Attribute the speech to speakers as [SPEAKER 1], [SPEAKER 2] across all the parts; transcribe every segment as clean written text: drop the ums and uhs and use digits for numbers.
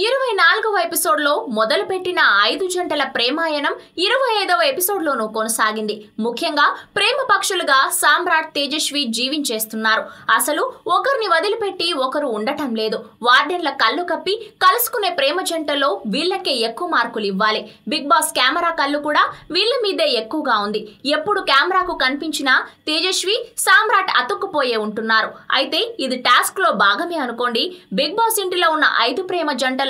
[SPEAKER 1] 24వ ఎపిసోడ్లో మొదలుపెట్టిన 5 జంటల ప్రేమాయణం 25వ ఎపిసోడ్లోనూ కొనసాగింది. ముఖ్యంగా ప్రేమ పక్షులుగా సామ్రాట్, తేజస్వి జీవించేస్తున్నారు. అసలు ఒకరిని వదిలిపెట్టి ఒకరు ఉండటం లేదు. వార్డెన్ల కళ్ళు కప్పి కలుసుకునే ప్రేమ జంటలో వీళ్ళకే ఎక్కువ మార్కులు ఇవ్వాలి. బిగ్ బాస్ కెమెరా కళ్ళు కూడా వీళ్ళ మీదే ఎక్కువగా ఉంది. ఎప్పుడు కెమెరాకు కనిపించినా తేజస్వి, సామ్రాట్ అతుక్కుపోయే ఉంటున్నారు. అయితే ఇది టాస్క్ లో భాగమే అనుకోండి. బిగ్ బాస్ ఇంటిలో ఉన్న 5 ప్రేమ జంటల్లో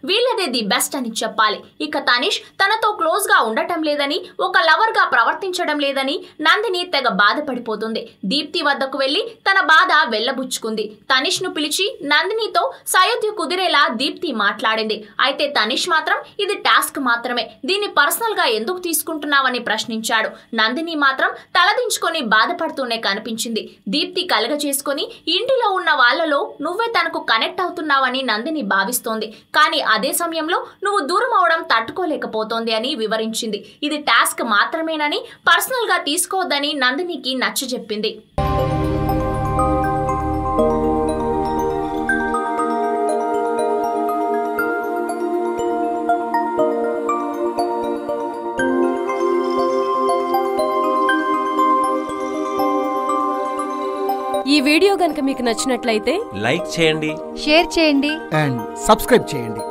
[SPEAKER 1] వీళ్ళదే ది బెస్ట్ అని చెప్పాలి. ఇక తనిష్ తనతో క్లోజ్ గా ఉండటం లేదని, ఒక లవర్ గా ప్రవర్తించడం లేదని నందిని తెగ బాధపడిపోతుంది. దీప్తి వద్దకు వెళ్లి తన బాధ వెళ్లబుచ్చుకుంది. తనిష్ ను పిలిచి నందినితో సయోధ్య కుదిరేలా దీప్తి మాట్లాడింది. అయితే తనిష్ మాత్రం ఇది టాస్క్ మాత్రమే, దీన్ని పర్సనల్ గా ఎందుకు తీసుకుంటున్నావని ప్రశ్నించాడు. నందిని మాత్రం తలదించుకొని బాధపడుతూనే కనిపించింది. దీప్తి కలగజేసుకొని ఇంటిలో ఉన్న వాళ్లలో నువ్వే తనకు కనెక్ట్ అవుతున్నావని నందిని భావిస్తోంది. కానీ అదే సమయంలో నువ్వు దూరం అవడం తట్టుకోలేకపోతోంది అని వివరించింది. ఇది టాస్క్ మాత్రమేనని, పర్సనల్ గా తీసుకోవద్దని నందినికి నచ్చజెప్పింది.
[SPEAKER 2] ఈ వీడియో గనుక మీకు నచ్చినట్లయితే
[SPEAKER 3] లైక్ చేయండి,
[SPEAKER 4] షేర్ చేయండి
[SPEAKER 5] అండ్ సబ్స్క్రైబ్ చేయండి.